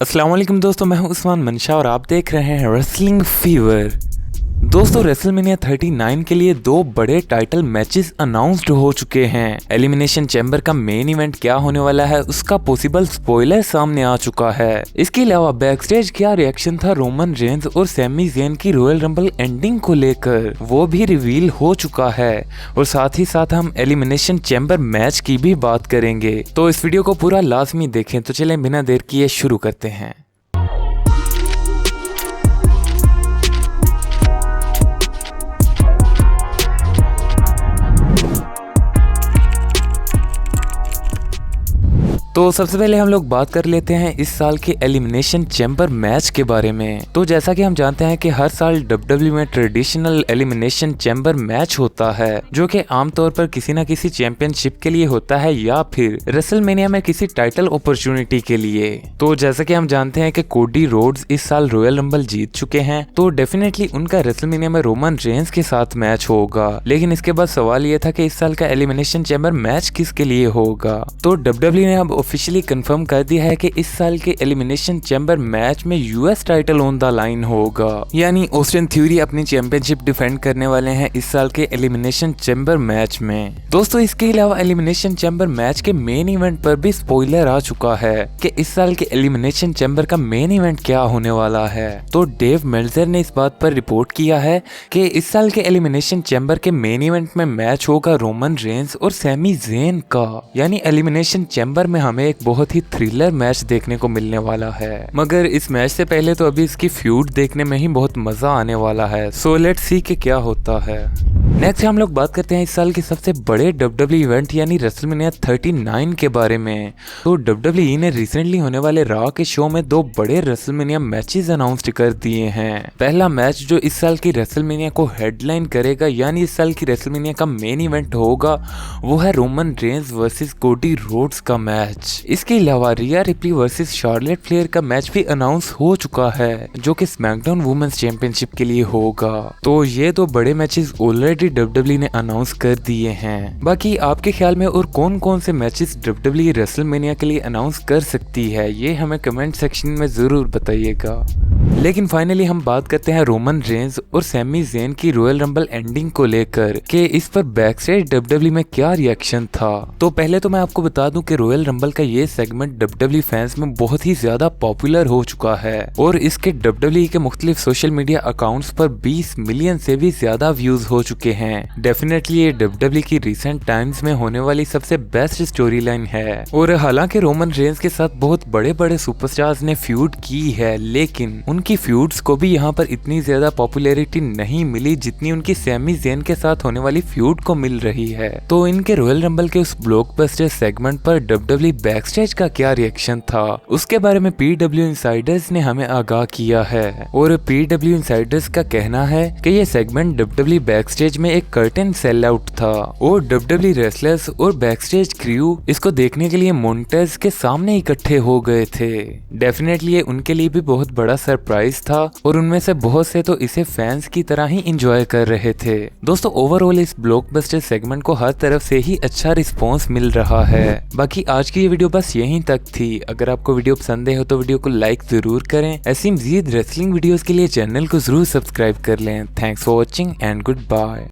अस्सलाम वालेकुम दोस्तों, मैं हूं उस्मान मंशा और आप देख रहे हैं रेसलिंग फीवर। दोस्तों, रेसलमेनिया 39 के लिए दो बड़े टाइटल मैचेस अनाउंस्ड हो चुके हैं। एलिमिनेशन चैम्बर का मेन इवेंट क्या होने वाला है उसका पॉसिबल स्पॉइलर सामने आ चुका है। इसके अलावा बैकस्टेज क्या रिएक्शन था रोमन रेंज और सैमी ज़ेन की रॉयल रंबल एंडिंग को लेकर, वो भी रिवील हो चुका है। और साथ ही साथ हम एलिमिनेशन चैम्बर मैच की भी बात करेंगे। तो इस वीडियो को पूरा लाजमी देखें। तो चलें बिना देर किए शुरू करते हैं। तो सबसे पहले हम लोग बात कर लेते हैं इस साल के एलिमिनेशन चैम्बर मैच के बारे में। तो जैसा कि हम जानते हैं कि हर साल डब्ल्यूडब्ल्यूई में ट्रेडिशनल एलिमिनेशन चैम्बर मैच होता है, जो कि आमतौर पर किसी न किसी चैंपियनशिप के लिए होता है या फिर रेसलमेनिया में किसी टाइटल अपॉर्चुनिटी के लिए। तो जैसा कि हम जानते हैं कि कोडी रोड्स इस साल रॉयल रंबल जीत चुके हैं, तो डेफिनेटली उनका रेसलमेनिया में रोमन रेंज के साथ मैच होगा। लेकिन इसके बाद सवाल ये था कि इस साल का एलिमिनेशन चैम्बर मैच किसके लिए होगा। तो डब्ल्यूडब्ल्यूई ने अब ऑफिशियली कंफर्म कर दिया है कि इस साल के एलिमिनेशन चैम्बर मैच में US title on the line होगा, यानी ऑस्टिन थ्योरी अपनी चैंपियनशिप डिफेंड करने वाले हैं इस साल के एलिमिनेशन चैम्बर मैच में। दोस्तों, इसके अलावा एलिमिनेशन चैम्बर मैच के मेन इवेंट पर भी स्पॉइलर आ चुका है कि इस साल के एलिमिनेशन चैम्बर का मेन इवेंट क्या होने वाला है। तो डेव मेल्जर ने इस बात पर रिपोर्ट किया है कि इस साल के एलिमिनेशन चैम्बर के मेन इवेंट में मैच होगा रोमन रेंज और सैमी ज़ेन का, यानी एलिमिनेशन चैम्बर में हमें एक बहुत ही थ्रिलर मैच देखने को मिलने वाला है। मगर इस मैच से पहले तो अभी इसकी फ्यूड देखने में ही बहुत मजा आने वाला है। सो लेट्स सी कि क्या होता है। नेक्स्ट हम लोग बात करते हैं इस साल के सबसे बड़े डब्ल्यूडब्ल्यूई इवेंट यानी रेसलमेनिया 39 के बारे में। तो डब्ल्यूडब्ल्यूई ने रिसेंटली होने वाले रॉ के शो में दो बड़े रेसलमेनिया मैचेस अनाउंस्ड कर दिए हैं। पहला मैच जो इस साल की रेसलमेनिया को हेडलाइन करेगा, यानी इस साल की रेसलमेनिया का मेन इवेंट होगा, वो है Roman Reigns versus Cody Rhodes का मैच। इसके अलावा रिया रिप्ली वर्सेस शार्लेट फ्लेयर का मैच भी अनाउंस हो चुका है, जो कि स्मैकडाउन वुमेन्स चैंपियनशिप के लिए होगा। तो ये दो बड़े मैचेस ऑलरेडी डब्ल्यूडब्ल्यूई ने अनाउंस कर दिए हैं। बाकी आपके ख्याल में और कौन कौन से मैचेस डब्ल्यूडब्ल्यूई रेसलमेनिया के लिए अनाउंस कर सकती है, ये हमें कमेंट सेक्शन में जरूर बताइएगा। लेकिन फाइनली हम बात करते हैं रोमन रेंज और सैमी ज़ेन की रॉयल रंबल एंडिंग को लेकर कि इस पर बैकस्टेज डब्ल्यूडब्ल्यूई में क्या रिएक्शन था। तो पहले तो मैं आपको बता दूं कि रॉयल रंबल का ये सेगमेंट डब्ल्यूडब्ल्यूई फैंस में बहुत ही ज्यादा पॉपुलर हो चुका है और इसके डब्ल्यूडब्ल्यूई के मुख्तलिफ सोशल मीडिया अकाउंट्स पर 20 मिलियन से भी ज्यादा व्यूज हो चुके हैं। डेफिनेटली ये डब्ल्यूडब्ल्यूई की रिसेंट टाइम्स में होने वाली सबसे बेस्ट स्टोरी लाइन है। और हालांकि रोमन रेंज के साथ बहुत बड़े बड़े सुपरस्टार्स ने फ्यूड की है, लेकिन उनकी फ्यूड्स को भी यहाँ पर इतनी ज्यादा पॉपुलैरिटी नहीं मिली जितनी उनकी सैमी ज़ेन के साथ होने वाली फ्यूड को मिल रही है। तो इनके रॉयल रंबल के उस ब्लॉकबस्टर सेगमेंट पर डब्ल्यूडब्ल्यूई बैकस्टेज का क्या रिएक्शन था, उसके बारे में पीडब्ल्यू इनसाइडर्स ने हमें आगाह किया है। और पीडब्ल्यू इनसाइडर्स का कहना है कि ये सेगमेंट डब्ल्यूडब्ल्यूई बैकस्टेज में एक कर्टन सेल आउट था और डब्ल्यूडब्ल्यूई रेसलर्स और बैकस्टेज क्रू इसको देखने के लिए मॉनिटर्स के सामने इकट्ठे हो गए थे। डेफिनेटली ये उनके लिए भी बहुत बड़ा सरप्राइज था और उनमें से बहुत से तो इसे फैंस की तरह ही एंजॉय कर रहे थे। दोस्तों, ओवरऑल इस ब्लॉकबस्टर सेगमेंट को हर तरफ से ही अच्छा रिस्पॉन्स मिल रहा है। बाकी आज की ये वीडियो बस यहीं तक थी। अगर आपको वीडियो पसंद है तो वीडियो को लाइक जरूर करें। ऐसी मजीद रेसलिंग वीडियोस के लिए चैनल को जरूर सब्सक्राइब कर लें। Thanks for watching and good bye.